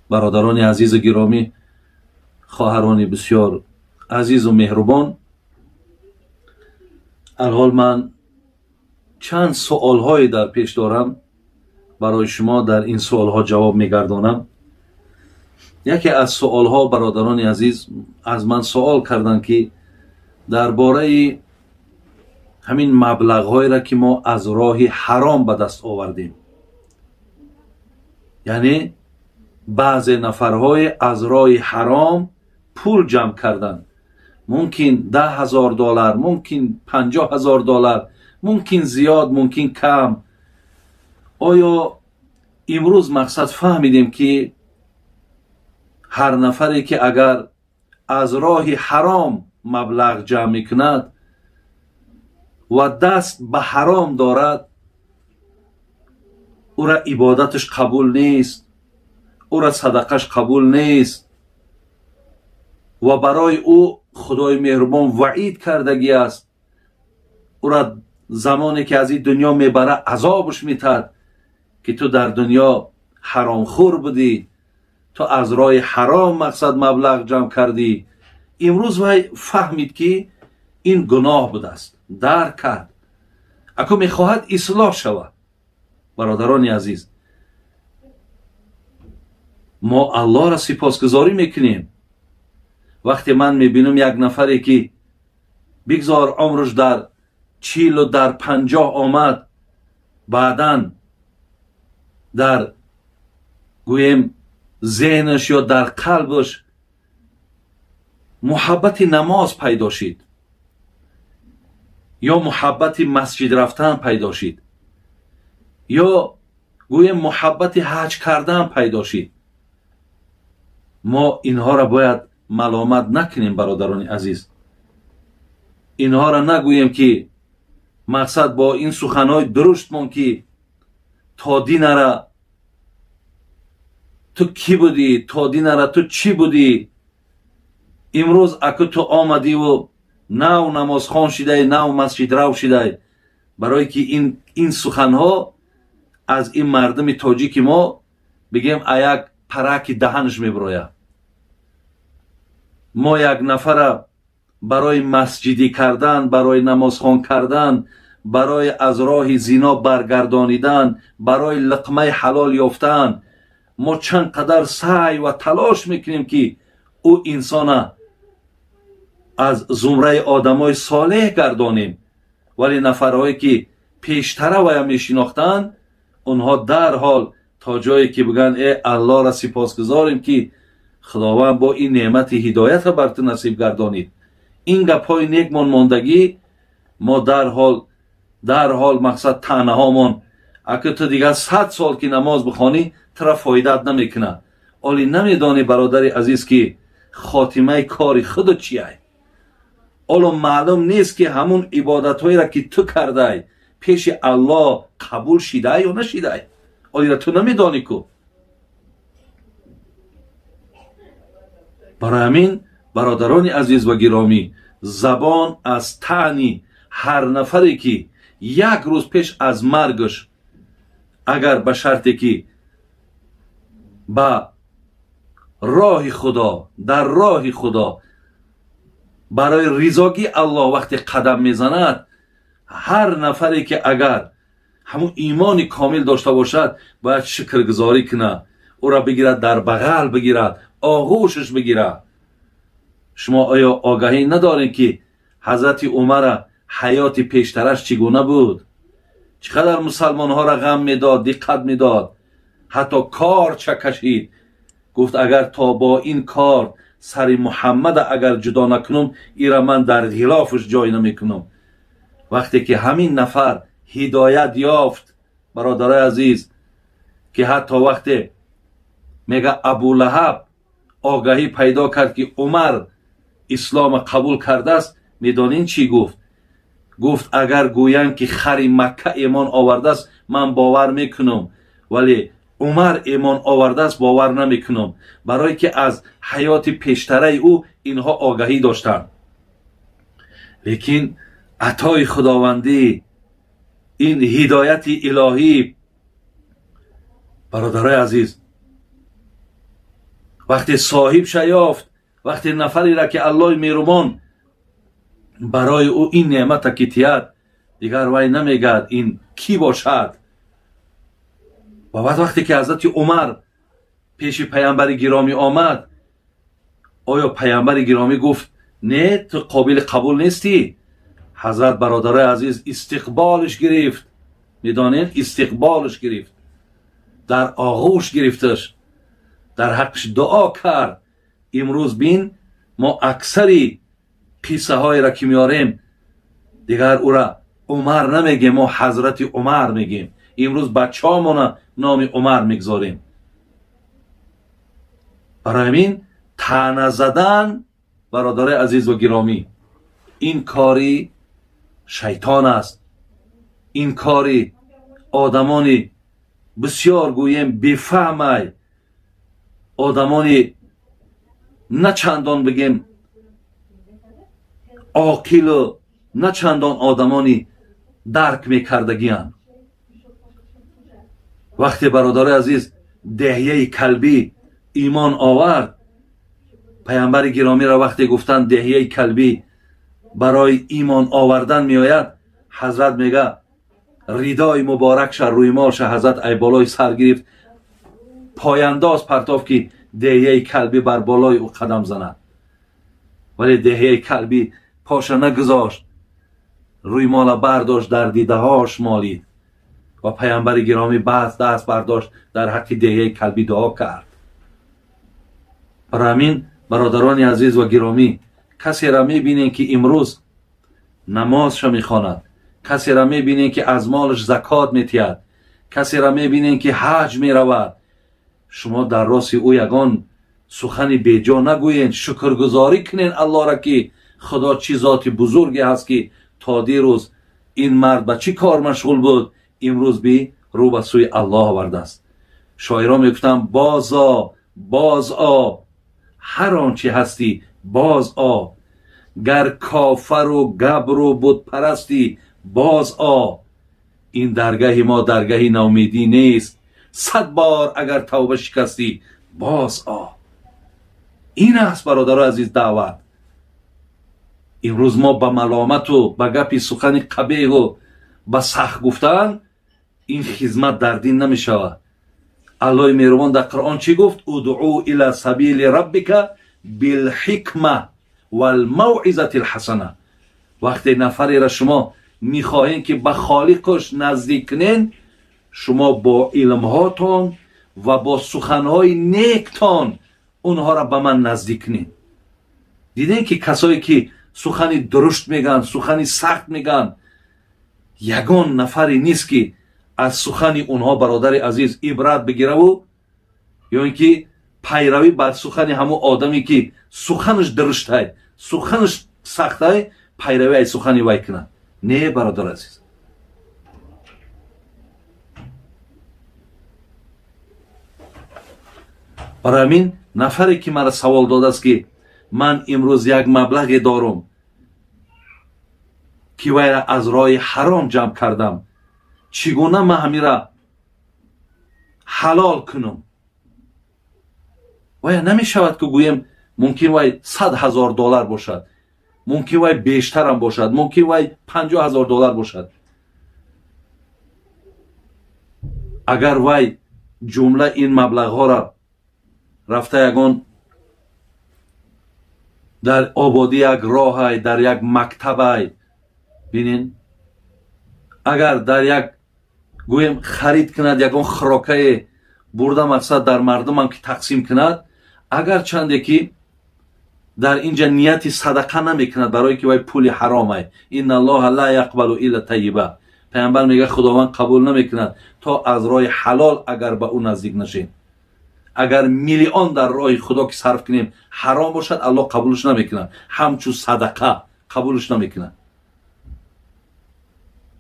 برادران عزیز و گرامی، خواهران بسیار عزیز و مهربان، الحال من چند سوال‌های در پیش دارم، برای شما در این سوال‌ها جواب می‌گردانم. یکی از سوال‌ها برادران عزیز از من سوال کردند که درباره همین مبلغ‌هایی را که ما از راه حرام به دست آوردیم، یعنی بعضی نفرهای از راه حرام پول جمع کردن، ممکن $10,000، ممکن $50,000، ممکن زیاد، ممکن کم. آیا امروز مقصد فهمیدیم که هر نفری که اگر از راه حرام مبلغ جمع میکند و دست به حرام دارد، او را عبادتش قبول نیست، او را صدقش قبول نیست و برای او خدای مهربان وعید کردگی است، او را زمانی که از این دنیا میبره عذابش میتد که تو در دنیا حرام خور بودی، تو از راه حرام مقصد مبلغ جمع کردی. امروز وی فهمید که این گناه بوده است، درک کرد، اکو میخواهد اصلاح شود. برادران عزیز، ما الله را سپاسگزاری میکنیم وقتی من میبینم یک نفری که بگذار عمرش در 40 و در 50 آمد، بعداً در گویم ذهنش یا در قلبش محبت نماز پیدا شد یا محبت مسجد رفتن پیدا شد یا گویم محبت حج کردن پیدا شد، ما اینها را باید ملامت نکنیم. برادران عزیز، اینها را نگوییم که مقصد با این سخنهای درشت من که تا دین را تو کی بودی، تا دین را تو چی بودی، امروز اکو تو آمدی و نو نماز خوان شده، نو مسجد رو شده. برای که این سخنها از این مردم تاجیک ما بگیم یک پرک دهنش میبروید. ما یک نفر برای مسجدی کردن، برای نماز خوان کردن، برای از راه زنا برگردانیدن، برای لقمه حلال یافتن، ما چند قدر سعی و تلاش میکنیم که او انسان از زمره آدمای صالح گردانیم، ولی نفرهایی که پیشتر وی میشناختن، اونها در حال تا جایی که بگن ای الله را سپاسگزاریم که خداوند با این نعمت هدایت را بر تو نصیب گردانید، این گپ‌های نیک من ماندگی، ما در حال مقصد طعنه هامان اگه تو دیگر 100 سال که نماز بخوانی ترا فایدت نمیکنه. ولی نمیدانی برادر عزیز که خاتمه کار خود چیه. اولو معلوم نیست که همون عبادت هایی را که تو کرده پیش الله قبول شده یا نشده، ولی را تو نمیدانی کو. برای همین برادران عزیز و گرامی، زبان از طعنی هر نفری که یک روز پیش از مرگش، اگر به شرطی که با راه خدا، در راه خدا برای رضاگی الله وقتی قدم میزند، هر نفری که اگر همون ایمان کامل داشته باشد باید شکرگزاری کنه، او را بگیرد در بغل بگیرد، آغوشش بگیرد. شما آیا آگاهی ندارین که حضرت عمر حیات پیشترش چگونه بود؟ چقدر مسلمان ها را غم میداد، دقت میداد، حتی کار چه کشید. گفت اگر تا با این کار سر محمد اگر جدا نکنم، ایرا من در غلافش جای نمیکنم. وقتی که همین نفر هدایت یافت، برادرای عزیز، که حتی وقتی میگه ابولهب آگاهی پیدا کرد که عمر اسلام قبول کرده است، میدانین چی گفت؟ گفت اگر گویند که خر مکه ایمان آورده است من باور میکنم، ولی عمر ایمان آورده است باور نمیکنم، برای که از حیات پیشتره او اینها آگاهی داشتند. لیکن عطای خداوندی، این هدایت الهی، برادرای عزیز، وقتی صاحب یافت، وقتی نفری را که الله مهربان برای او این نعمت که تیاد، دیگر وای نمیگد این کی باشد. و بعد وقتی که حضرت عمر پیش پیامبر گرامی آمد، آیا پیامبر گرامی گفت نه تو قابل قبول نیستی؟ حضرت برادر عزیز استقبالش گرفت. میدانید استقبالش گرفت، در آغوش گرفتش، در حقش دعا کرد. امروز بین ما اکثری قصه های را که میاریم دیگر او را عمر نمیگیم، ما حضرت عمر میگیم. امروز بچه ها نام عمر میگذاریم. برای همین طعنه زدن برادر عزیز و گرامی این کاری شیطان است. این کاری آدمانی بسیار گویم بفهمای، آدمانی نه چندان بگیم عاقل و نه چندان آدمانی درک میکردگیان. وقتی برادر عزیز دهیه کلبی ایمان آورد، پیامبر گرامی را وقتی گفتن دهیه کلبی برای ایمان آوردن میآید، حضرت میگه ریدای مبارکش روی ماش حضرت ای بالای سر گرفت، پایانداز پرتاف که دهیه کلبی بر بالای او قدم زند. ولی دهیه کلبی پاش نگذاشت، روی مال برداشت، در دیده هاش مالید و پیامبر گرامی بعد دست برداشت در حق دهیه کلبی دعا کرد. برای همین برادران عزیز و گرامی، کسی را میبینین که امروز نمازش میخواند، کسی را میبینین که از مالش زکات میتید، کسی را میبینین که حج میرود، شما در راست او یگان سخنی بیجا نگویین، شکرگزاری کنین الله را که خدا چی ذات بزرگی هست که تا دیروز این مرد به چی کار مشغول بود، امروز بی رو به سوی الله آورده است. شاعران میگفتن باز آ هر آنچه هستی باز آ، گر کافر و گبر و بت پرستی باز آ، این درگاه ما درگاه ناامیدی نیست، 100 بار اگر توبه شکستی باز آ. این است برادر عزیز دعوت. امروز ما با ملامت و با گپی سخن قبیح و با سخت گفتن این خدمت در دین نمی شود. الله مهربان در قرآن چی گفت؟ ادعو الى سبیل ربک بالحکمه والموعظه الحسنه. وقتی نفری را شما میخواهید که به خالقش نزدیک کنین، شما با علمهاتون و با سخنهای نیکتان اونها را به من نزدیک کنین. دیدین که کسایی که سخنی درشت میگن، سخنی سخت میگن، یگان نفری نیست که از سخن اونها برادر عزیز عبرت بگیره و یا اینکه پیروی بر سخن همو آدمی که سخنش درشت های، سخنش سخت های، پیروی ای سخنی وای کنه. نه برادر عزیز. برای همین نفری که مرا سوال داده است که من امروز یک مبلغی دارم که وای را از راه حرام جمع کردم، چگونه من همین را حلال کنم؟ وای نمی شود که گویم ممکن وای 100,000 دلار باشد، ممکن وای بیشتر هم باشد، ممکن وای 50,000 دلار باشد. اگر وای جمله این مبلغ ها را رفته یگان در آبادی یک راه، در یک مکتب، بینین اگر در یک گویم خرید کند، یگان خوراکه برده مقصد در مردم هم که تقسیم کند، اگر چنده که در اینجا نیتی صدقه نمی کند برای که وای پول حرامه، این الله لا یقبل الا طیبه، پیامبر میگه خداوند قبول نمی کند تا از راه حلال اگر به اون نزدیک نشین. اگر میلیون در راه خدا که صرف کنیم حرام باشد، الله قبولش نمی کند، همچون صدقه قبولش نمی کند.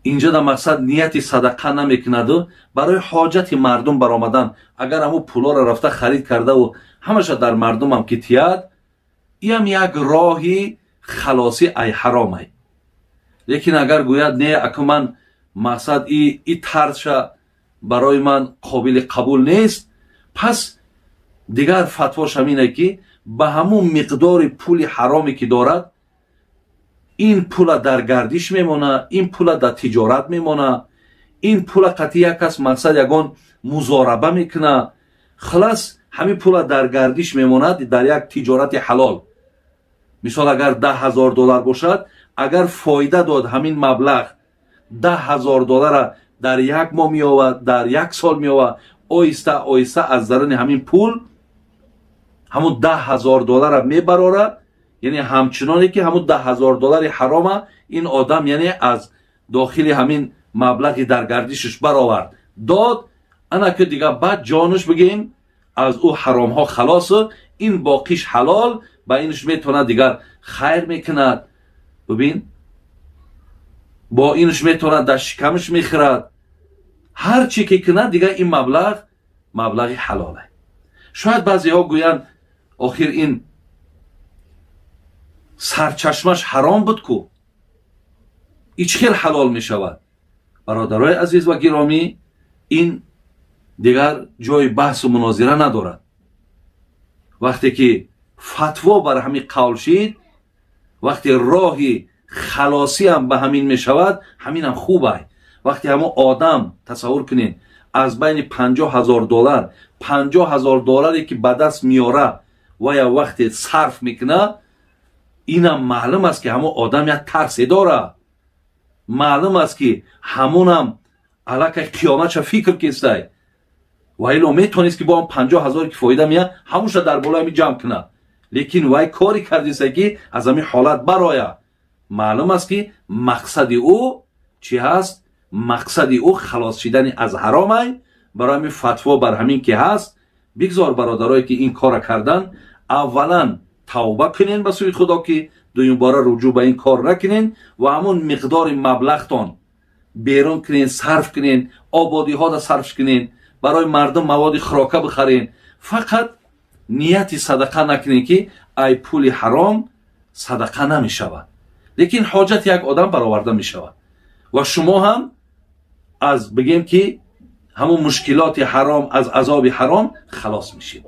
اینجا در مقصد نیتی صدقه نمی کند و برای حاجت مردم برآمدن، اگر همو پولا را رفته خرید کرده و همش در مردم هم که تیاد، این هم یک راهی خلاصی ای حرامه. لیکن اگر گوید نه اکو من مقصد ای طرزش برای من قابل قبول نیست، پس дигар фатвош ҳамине ки ба ҳамун миқдори пули ҳароме ки дорад, ин пула дар гардиш мемона, ин пула дар тиҷорат мемона, ин пула қати як кас мақсад ягон музораба мекуна, халас ҳамин пула дар гардиш мемонад дар як тиҷорати ҳалол. мисол агар $10,000 бошад, агар фоида дод ҳамин маблағ $10,000 дар як моҳ меёвад, дар як сол меёвад, оҳиста оҳиста аз даруни ҳамин пул ҳамун $10,000 мебарорад. яъне ҳамчуноне ки ҳамун $10,000 ҳарома ин одам яъне аз дохили ҳамин маблағи дар гардишаш баровард дод, ана ки дигар баъд ҷонаш бигем аз ӯ ҳаромҳо халосу ин боқиш ҳалол, ба инш метавонад дигар хайр мекунад. бубин, бо инш метавонад дар шикамаш мехӯрад, ҳар чи ки кунад дигар ин маблағи ҳалол аст. шояд баъзеҳо гӯянд охир ин сарчашмаш ҳаром буд ку, ич хел ҳалол мешавад. бародарои азиз ва гиромӣ, ин дигар ҷои баҳсу мунозира надорад. вақте ки фатво бар ҳамин қавл шид, вақте роҳи халосиам ба ҳамин мешавад, ҳаминам хуб аст. вақте ҳамон одам тасаввур кунед аз байни $50,000 $50,000 ки ба даст меёра ва як вақте сарф мекуна, инам маълум аст ки ҳамон одам як тарсе дорад. маълум аст ки ҳамонам аллакай қиёматша фикр кистай, ва ило метавонист ки бо ҳам $50,000 ки фоида меяд ҳамонша дар болои ҳамин ҷамъ кунад, лекин вай кори кардиста ки аз ҳамин ҳолат барояд. маълум аст ки мақсади ӯ чӣ ҳаст? мақсади ӯ халос шидани аз ҳаром аст. барои ҳамин фатво бар ҳамин ки ҳаст, бигзор бародарое ки ин кора кардан, аввалан тавба кунен ба сӯи худо ки дуюмбора руҷӯъ ба ин кор накунен ва ҳамон миқдори маблағтон берун кунен, сарф кунен, ободиҳода сарф кунен, барои мардум маводи хӯрока бихарен. фақат нияти садақа накунен ки ай пули ҳаром садақа намешавад, лекин ҳоҷати як одам бароварда мешавад ва шумо ҳам аз бигем ки ҳамон мушкилоти ҳаром, аз азоби ҳаром халос мешед.